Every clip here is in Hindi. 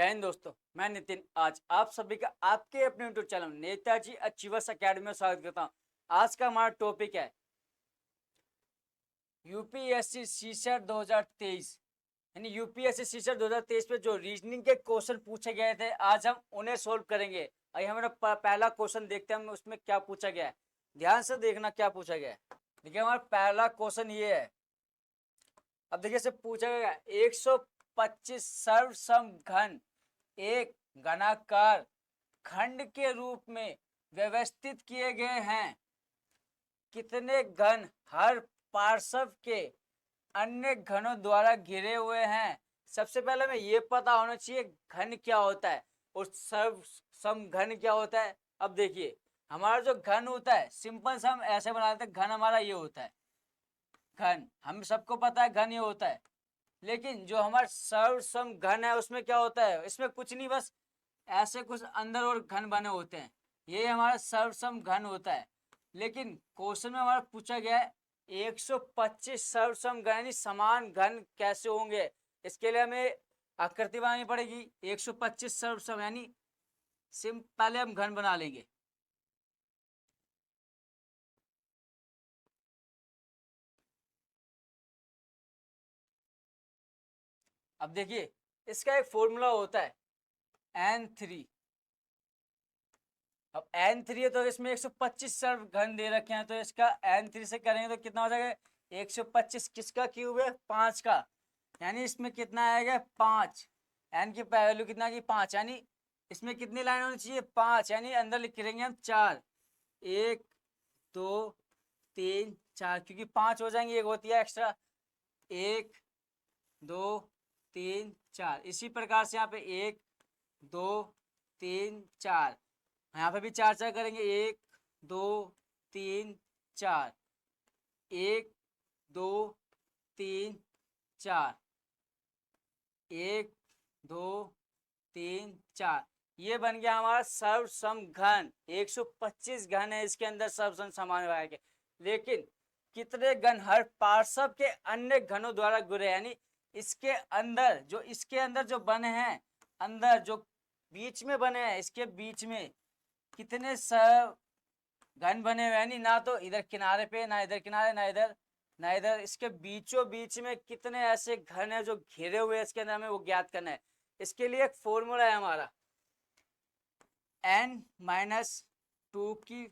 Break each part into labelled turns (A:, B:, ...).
A: जय हिंद दोस्तों, मैं नितिन आज आप सभी का आपके अपने YouTube channel Netaji achievers academy में स्वागत करता हूँ। आज का हमारा टॉपिक है यूपीएससी सीसेट 2023 यानी यूपीएससी सीसेट 2023 पे जो रीजनिंग के क्वेश्चन पूछे गए थे आज हम उन्हें सोल्व करेंगे। आइए हमारा पहला क्वेश्चन देखते हैं हम उसमें क्या पूछा गया है। ध्यान से देखना क्या पूछा गया है। देखिए हमारा पहला क्वेश्चन ये है। अब देखिए से पूछा गया 125 सर्वसम घन एक घनाकार खंड के रूप में व्यवस्थित किए गए हैं। कितने घन हर पार्श्व के अन्य घनों द्वारा घिरे हुए हैं। सबसे पहले हमें ये पता होना चाहिए घन क्या होता है और सर्व सम घन क्या होता है। अब देखिए हमारा जो घन होता है सिंपल सा हम ऐसे बनाते हैं, घन हमारा ये होता है। घन हम सबको पता है घन ये होता है, लेकिन जो हमारा सर्व सम घन है उसमें क्या होता है, इसमें कुछ नहीं, बस ऐसे कुछ अंदर और घन बने होते हैं। ये हमारा सर्वसम घन होता है। लेकिन क्वेश्चन में हमारा पूछा गया है 125 सर्वसम घन यानी समान घन कैसे होंगे। इसके लिए हमें आकृति बनानी पड़ेगी। 125 सर्वसम यानी पहले हम घन बना लेंगे। अब देखिए इसका एक फॉर्मूला होता है n3। अब n3 है तो इसमें 125 सर्व घन दे रखे हैं, तो इसका n3 से करेंगे तो कितना हो जाएगा 125 किसका क्यूब है 5 का, यानी इसमें कितना आएगा 5। n की वैल्यू कितना की 5, यानी इसमें कितनी लाइन होनी चाहिए 5, यानी अंदर लिख लेंगे हम 4। 1 2 3 4 क्योंकि 5 हो जाएंगे, एक होती है एक्स्ट्रा। 1 2 3 4 इसी प्रकार से यहाँ पे 1 2 3 4 यहाँ पे भी 4 4 करेंगे। 1 2 3 4 1 2 3 4 1 2 3 4 ये बन गया हमारा सर्वसम घन। 125 घन है, इसके अंदर सर्वसम समान के, लेकिन कितने घन हर पार्श्व के अन्य घनों द्वारा घिरे, यानी इसके अंदर जो बने हैं, अंदर जो बीच में बने हैं, इसके बीच में कितने सब घन बने हुए, यानी ना तो इधर किनारे पे, ना इधर किनारे, ना इधर इसके बीचों बीच में कितने ऐसे घन है जो घिरे हुए हैं, इसके अंदर हमें वो ज्ञात करना है। इसके लिए एक फॉर्मूला है हमारा n-2 की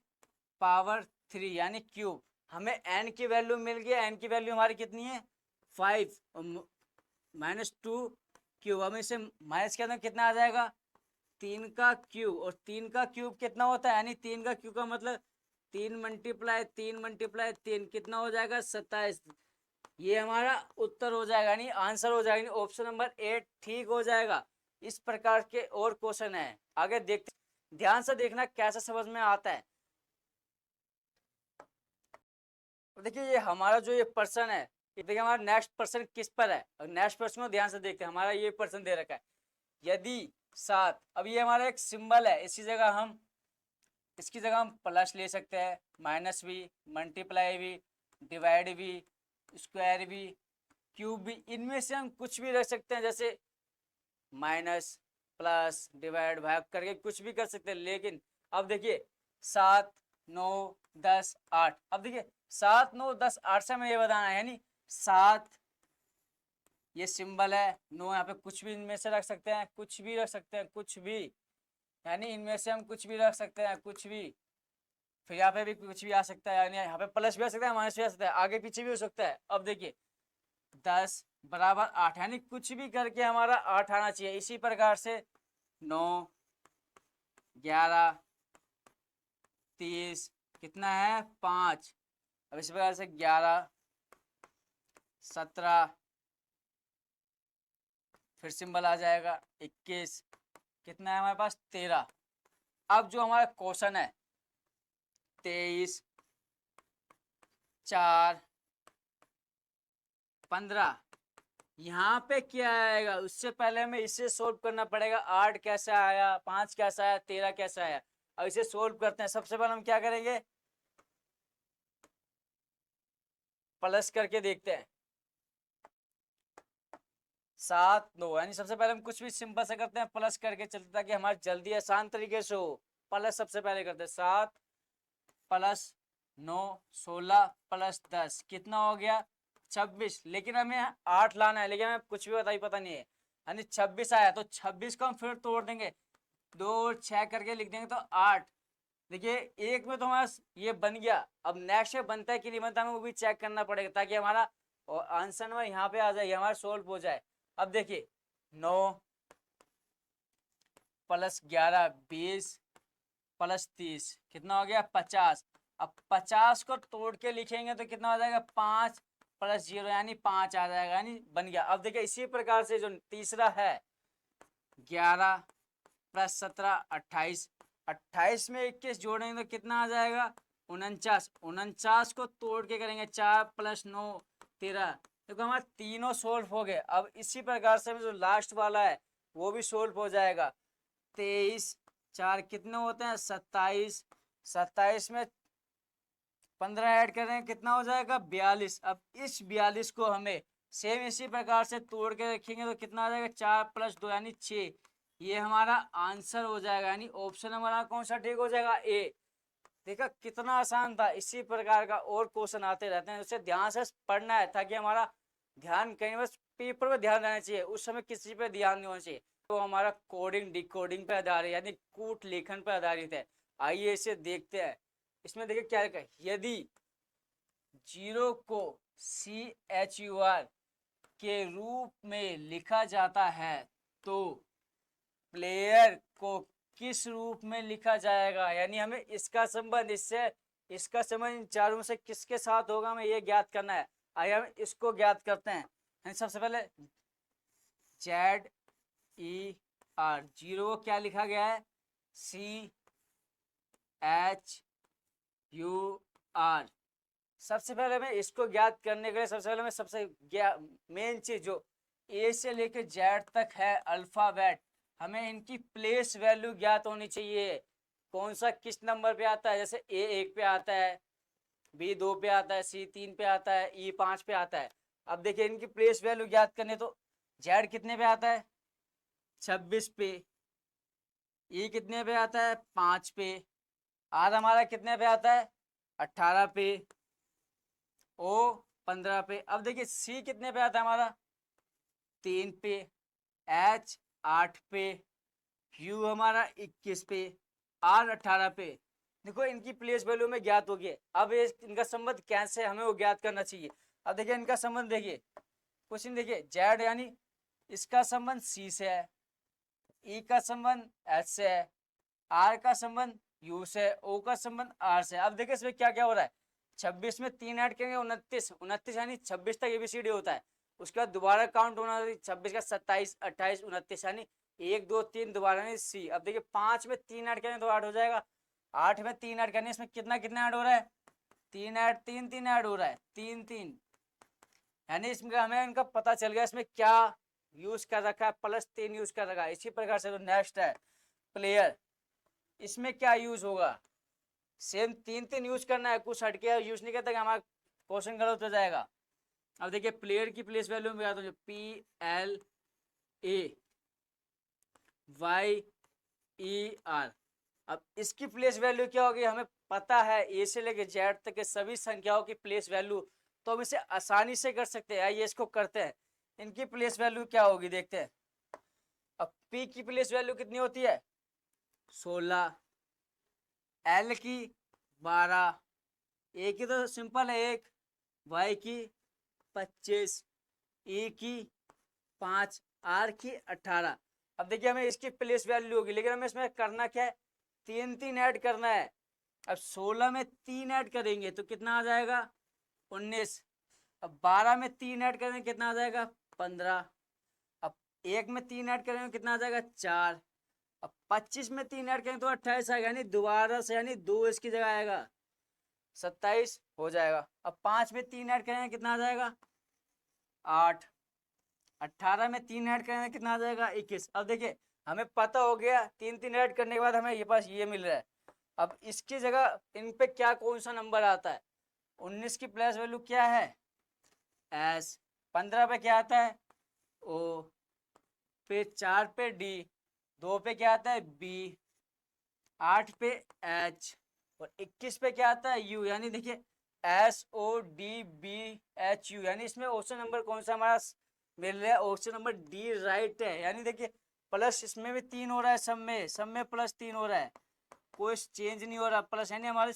A: पावर 3 यानी क्यूब। हमें n की वैल्यू मिल गई, n की वैल्यू हमारी कितनी है 5 -2 क्यूब। हम इसे माइनस के अंदर कितना आ जाएगा 3 का क्यूब, और 3 का क्यूब कितना होता है, यानी 3 का क्यूब का मतलब 3 मल्टीप्लाई 3 मल्टीप्लाई 3 कितना हो जाएगा 27। ये हमारा उत्तर हो जाएगा, यानी आंसर हो जाएगा, ऑप्शन नंबर 8 ठीक हो जाएगा। इस प्रकार के और क्वेश्चन है, आगे देखते, ध्यान से देखना कैसे समझ में आता है। देखिए ये हमारा जो ये पर्सन है, ये देखिए हमारा नेक्स्ट पर्सन किस पर है, और नेक्स्ट पर्सन को ध्यान से देखते हैं। हमारा ये पर्सन दे रखा है यदि 7, अब ये हमारा एक सिंबल है, इसकी जगह हम प्लस ले सकते हैं, माइनस भी, मल्टीप्लाई भी, डिवाइड भी, स्क्वायर भी, क्यूब भी, इनमें से हम कुछ भी रख सकते हैं, जैसे माइनस प्लस डिवाइड भाग करके कुछ भी कर सकते हैं। लेकिन अब देखिए 7 9 10 8, अब देखिए 7 9 10 8 से हमें ये बताना है, यानी 7 ये सिंबल है, 9 यहाँ पे कुछ भी इनमें से रख सकते हैं, कुछ भी रख सकते हैं, कुछ भी, यानी इनमें से हम कुछ भी रख सकते हैं, कुछ भी। फिर यहाँ पे भी कुछ भी आ सकता है, यानी यहाँ पे प्लस भी आ सकता है, माइनस भी आ सकता है, आगे पीछे भी हो सकता है। अब देखिए 10 बराबर 8, यानी कुछ भी करके हमारा 8 आना चाहिए। इसी प्रकार से 9 11 30 कितना है 5। अब इसी प्रकार से 11 17, फिर सिंबल आ जाएगा 21, कितना है हमारे पास 13। अब जो हमारा क्वेश्चन है 23 4 15, यहाँ पे क्या आएगा, उससे पहले हमें इसे सोल्व करना पड़ेगा। 8 कैसा आया, 5 कैसा आया, 13 कैसा आया। अब इसे सोल्व करते हैं। सबसे पहले हम क्या करेंगे, प्लस करके देखते हैं। 7 9, यानी सबसे पहले हम कुछ भी सिंपल से करते हैं प्लस करके चलते ताकि हमारी जल्दी आसान तरीके से हो। प्लस सबसे पहले करते हैं 7 प्लस 9 16 प्लस 10 कितना हो गया 26। लेकिन हमें 8 लाना है, लेकिन हमें कुछ भी पता नहीं है, यानी 26 आया तो 26 को हम फिर तोड़ देंगे, 2 6 करके लिख देंगे तो 8। देखिए एक में तो हमारा ये बन गया, अब नेक्स्ट में बनता है कि नहीं बनता हमें वो भी चेक करना पड़ेगा ताकि हमारा आंसर नंबर यहाँ पे आ जाए, हमारा सोल्व हो जाए। अब देखिए 9 प्लस 11 20 प्लस 30 कितना हो गया 50। अब 50 को तोड़ के लिखेंगे तो कितना हो जाएगा 5 प्लस 0 यानी 5 आ जाएगा, यानी बन गया। अब देखिए इसी प्रकार से जो तीसरा है 11 प्लस 17 28, 28 में 21 जोड़ेंगे तो कितना आ जाएगा 49। 49 को तोड़ के करेंगे 4 प्लस 9 13, देखो हमारे तीनों सोल्व हो गए। अब इसी प्रकार से जो लास्ट वाला है वो भी सोल्व हो जाएगा। 23 4 कितने होते हैं 27, 27 में 15 ऐड करें कितना हो जाएगा 42। अब इस 42 को हमें सेम इसी प्रकार से तोड़ के रखेंगे तो कितना आ जाएगा 4 प्लस 2 यानी 6, ये हमारा आंसर हो जाएगा, यानी ऑप्शन हमारा कौन सा ठीक हो जाएगा ए। देखा कितना आसान था। इसी प्रकार का और क्वेश्चन आते रहते हैं, उसे ध्यान से पढ़ना है ताकि हमारा ध्यान कहीं बस पेपर पे ध्यान रहना चाहिए, उस समय किसी पे ध्यान नहीं होना चाहिए। तो हमारा कोडिंग डिकोडिंग पे आधारित यानी कूट लेखन पर आधारित है। आइए इसे देखते हैं। इसमें देखिए क्या लिखा है, यदि 0 को CHUR के रूप में लिखा जाता है तो प्लेयर को किस रूप में लिखा जाएगा, यानी हमें इसका संबंध इसका संबंध इन चारों से किसके साथ होगा हमें ये ज्ञात करना है। आइए हम इसको ज्ञात करते हैं। सबसे पहले ZER 0 को क्या लिखा गया है CHUR। सबसे पहले हमें इसको ज्ञात करने के लिए सबसे पहले हमें सबसे मेन चीज जो ए से लेकर जेड तक है अल्फाबेट, हमें इनकी प्लेस वैल्यू ज्ञात होनी चाहिए। कौन सा किस नंबर पे आता है, जैसे ए 1 पे आता है, बी 2 पे आता है, सी 3 पे आता है, ई 5 पे आता है। अब देखिए इनकी प्लेस वैल्यू ज्ञात करने तो जेड कितने पे आता है 26 पे, ई कितने पे आता है 5 पे, आर हमारा कितने पे आता है 18 पे, ओ 15 पे। अब देखिए सी कितने पे आता है हमारा 3 पे, एच 8 पे, क्यू हमारा 21 पे, आर 18 पे। देखो इनकी प्लेस वैल्यू में ज्ञात हो गई। अब ये इनका संबंध कैसे हमें वो ज्ञात करना चाहिए। अब देखिए इनका संबंध देखिए, क्वेश्चन देखिए जेड यानी इसका संबंध सी से है, ई का संबंध एच से है, आर का संबंध यू से, ओ का संबंध आर से। अब देखिए इसमें क्या क्या हो रहा है, 26 में 3 ऐड करेंगे 29, 29 यानी 26 तक एबीसीडी होता है। उसके बाद दोबारा काउंट होना 26 का 27 28 29 यानी 1 2 3 दोबारा नहीं सी। अब देखिए 5 में 3 ऐड करेंगे तो 8 हो जाएगा, 8 में 3 ऐड करने इसमें कितना कितना ऐड हो रहा है 3 ऐड 3 3 ऐड हो रहा है 3 3, यानी इसमें हमें इनका पता चल गया इसमें क्या यूज कर रखा है, +3 यूज कर रखा है। इसी प्रकार से जो नेक्स्ट है प्लेयर, इसमें क्या यूज होगा, सेम 3 3 यूज करना है, कुछ हटके यूज नहीं करता कि हमारा क्वेश्चन गलत हो जाएगा। अब देखिए प्लेयर की प्लेस वैल्यू में आता है PLAYER। अब इसकी प्लेस वैल्यू क्या होगी, हमें पता है ए से लेके जेड तक के सभी संख्याओं की प्लेस वैल्यू, तो हम इसे आसानी से कर सकते हैं। आइए इसको करते हैं, इनकी प्लेस वैल्यू क्या होगी देखते हैं। अब पी की प्लेस वैल्यू कितनी होती है 16, एल की 12, ए की तो सिंपल है 1, वाई की 25, ई की 5, आर की 18। अब देखिए हमें इसकी प्लेस वैल्यू होगी, लेकिन हमें इसमें करना क्या है 3 3 ऐड करना है। अब 16 में 3 ऐड करेंगे तो कितना आ जाएगा 19। अब 12 में 3 ऐड करेंगे कितना आ जाएगा 15। अब 1 में 3 ऐड करेंगे कितना आ जाएगा 4। अब 25 में 3 ऐड करेंगे तो 28 आएगा, यानी दोबारा से यानी 2 इसकी जगह आएगा 27 हो जाएगा। अब 5 में 3 ऐड करेंगे कितना आ जाएगा 8, 18 में 3 ऐड करेंगे कितना आ जाएगा 21। अब देखिए हमें पता हो गया 3 3 ऐड करने के बाद हमें ये पास ये मिल रहा है। अब इसकी जगह इन पे क्या कौन सा नंबर आता है, 19 की प्लेस वैल्यू क्या है एस, 15 पे क्या आता है ओ, पे 4 पे डी, 2 पे क्या आता है बी, 8 पे एच और 21 पे क्या आता है यू। यानी देखिए SODBHU, यानी इसमें ऑप्शन नंबर कौन सा हमारा मिल रहा है, ऑप्शन नंबर डी राइट है। यानी देखिए प्लस इसमें भी 3 हो रहा है, सब में प्लस 3 हो रहा है, कोई चेंज नहीं हो रहा प्लस, यानी हमारे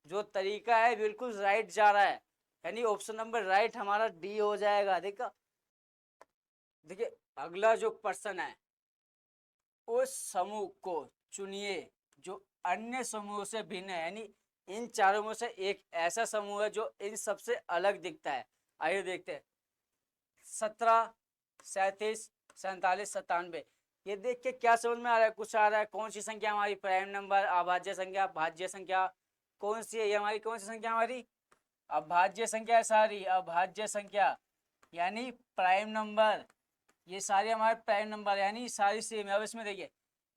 A: जो तरीका है बिल्कुल राइट जा रहा है, यानी ऑप्शन नंबर राइट हमारा डी हो जाएगा। देखा, देखिए अगला जो पर्सन है, उस समूह को चुनिए जो अन्य समूहों से भिन्न है, यानी इन चारों में से एक ऐसा समूह है जो इन सबसे अलग दिखता है। आइए देखते हैं 17, 37, 47, 97। ये देख के क्या समझ में आ रहा है, कुछ आ रहा है? कौन सी संख्या हमारी प्राइम नंबर, अभाज्य संख्या, भाज्य संख्या कौन सी है? ये हमारी कौन सी संख्या हमारी अभाज्य संख्या है, सारी अभाज्य संख्या यानी प्राइम नंबर। ये सारे हमारे प्राइम नंबर यानी सारी सेम है। अब इसमें देखिए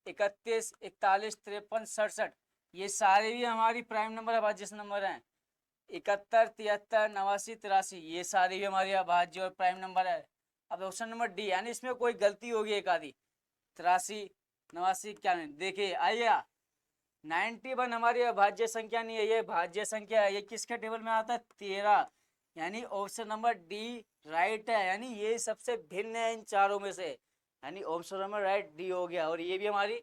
A: 31, 41, 53, 67 ये सारे भी हमारी प्राइम नंबर अभाज्य नंबर हैं। 71, 73, 89, 83 ये सारी भी हमारी अभाज्य और प्राइम नंबर है। अब ऑप्शन नंबर डी, यानी इसमें कोई गलती होगी एक आधी, 83, 89, 91। देखिए आइए 91 हमारी अभाज्य संख्या नहीं है, ये भाज्य संख्या है। ये किसके टेबल में आता है 13, यानी ऑप्शन नंबर डी राइट है, यानी ये सबसे भिन्न है इन चारों में से, यानी ऑप्शन नंबर राइट डी हो गया। और ये भी हमारी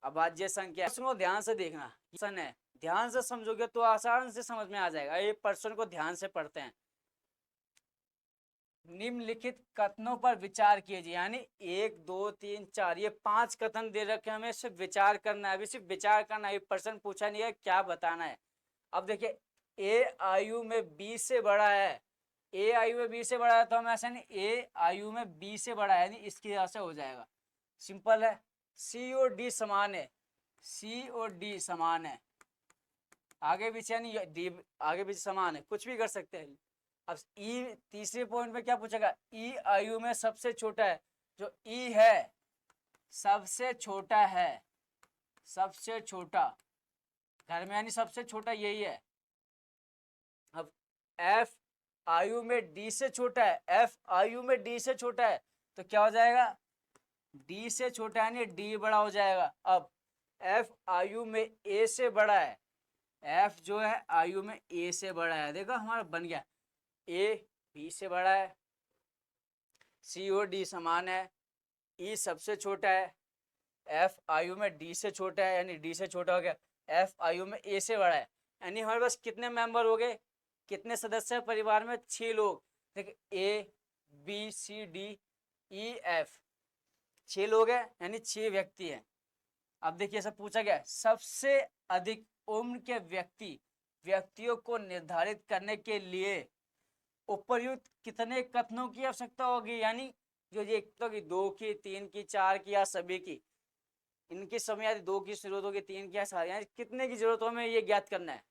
A: अभाज्य संख्या। इसको ध्यान से देखना, पर्सन है, ध्यान से समझोगे तो आसान से समझ में आ जाएगा। ये पर्सन को ध्यान से पढ़ते हैं। निम्नलिखित कथनों पर विचार कीजिए, यानी 1, 2, 3, 4 ये 5 कथन दे रखे हैं, हमें सिर्फ विचार करना है। अभी सिर्फ विचार करना है, प्रश्न पूछा नहीं है क्या बताना है। अब देखिए ए आयु में बी से बड़ा है, ए आयु में बी से बड़ा है तो हम ऐसा नहीं, ए आयु में बी से बड़ा है यानी इसकी वजह से हो जाएगा। सिंपल है। सी और डी समान है, सी और डी समान है, आगे पीछे यानी डी आगे पीछे समान है, कुछ भी कर सकते हैं। अब ई तीसरे पॉइंट में क्या पूछेगा, ई आयु में सबसे छोटा है, जो ई है सबसे छोटा है, सबसे छोटा घर में यानी सबसे छोटा यही है। अब एफ आयु में डी से छोटा है, एफ आयु में डी से छोटा है तो क्या हो जाएगा, डी से छोटा यानी डी बड़ा हो जाएगा। अब एफ आयु में ए से बड़ा है, एफ जो है आयु में ए से बड़ा है, देखो हमारा बन गया। ए बी से बड़ा है, सी और डी समान है, ई सबसे छोटा है, एफ आयु में डी से छोटा है यानी डी से छोटा हो गया, एफ आयु में ए से बड़ा है, यानी हमारे पास कितने मेंबर हो गए, कितने सदस्य हैं परिवार में, 6 लोग। देखिए A B C D E F 6 लोग हैं यानी 6 व्यक्ति हैं। अब देखिए ऐसा पूछा गया सबसे अधिक उम्र के व्यक्तियों को निर्धारित करने के लिए उपर्युक्त कितने कथनों की आवश्यकता होगी, यानी जो ये तो की 2 की 3 की 4 की या सभी की, इनकी समय यदि 2 की जरूरत होगी 3 की या सारी, यानी कितने की जरूरत हो हमें ये ज्ञात करना है।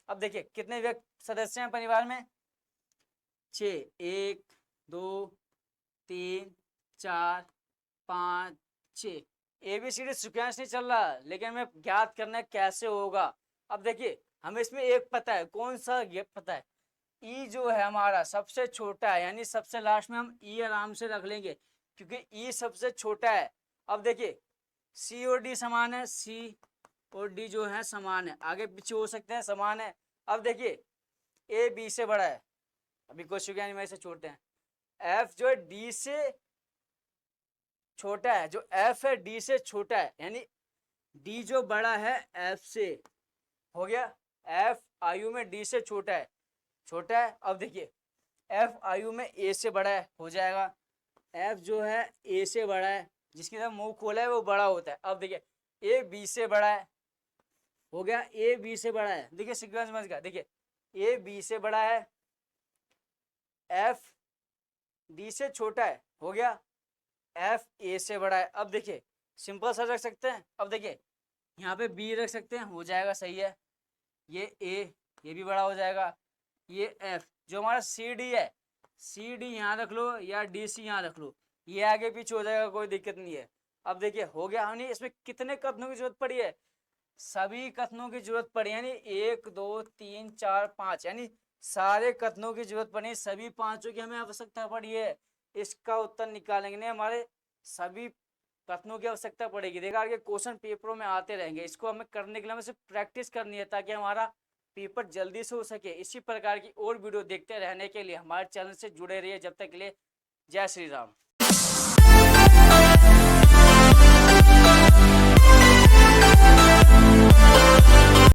A: अब देखिए कितने सदस्य हैं परिवार में, 6, 1 2 3 4 5 6। ABCD सीक्वेंस नहीं चल रहा, लेकिन हमें ज्ञात करना है कैसे होगा। अब देखिए हमें इसमें एक पता है, कौन सा पता है, ई जो है हमारा सबसे छोटा है, यानी सबसे लास्ट में हम ई आराम से रख लेंगे क्योंकि ई सबसे छोटा है। अब देखिए सी और डी समान है, सी और डी जो है समान है, आगे पीछे हो सकते हैं समान है। अब देखिए ए बी से बड़ा है, अभी क्वेश्चन यानी में से छोटे हैं, एफ जो है डी से छोटा है, जो एफ है डी से छोटा है, यानी डी जो बड़ा है एफ से, हो गया। एफ आयु में डी से छोटा है, छोटा है। अब देखिए एफ आयु में ए से बड़ा है, हो जाएगा। एफ जो है ए से बड़ा है, जिसकी तरफ मुंह खोला है वो बड़ा होता है। अब देखिए ए बी से बड़ा है, हो गया। ए बी से बड़ा है, देखिए सीक्वेंस समझ गया। देखिए ए बी से बड़ा है, एफ डी से छोटा है, हो गया। एफ ए से बड़ा है। अब देखिए सिंपल सा रख सकते हैं, अब देखिए यहाँ पे बी रख सकते हैं, हो जाएगा, सही है। ये ए, ये भी बड़ा हो जाएगा। ये एफ जो हमारा सी डी है, सी डी यहाँ रख लो या डी सी यहाँ रख लो, ये आगे पीछे हो जाएगा, कोई दिक्कत नहीं है। अब देखिए हो गया, हमने इसमें कितने कथनों की जरूरत पड़ी है, सभी कथनों की जरूरत पड़ी, यानी 1 2 3 4 5 यानी सारे कथनों की जरूरत पड़ी, सभी 5 की हमें आवश्यकता पड़ी है। इसका उत्तर निकालेंगे नहीं, हमारे सभी प्रश्नों की आवश्यकता पड़ेगी। देखा कि क्वेश्चन पेपरों में आते रहेंगे, इसको हमें करने के लिए हमें सिर्फ प्रैक्टिस करनी है ताकि हमारा पेपर जल्दी से हो सके। इसी प्रकार की और वीडियो देखते रहने के लिए हमारे चैनल से जुड़े रहिए। जब तक के लिए जय श्री राम।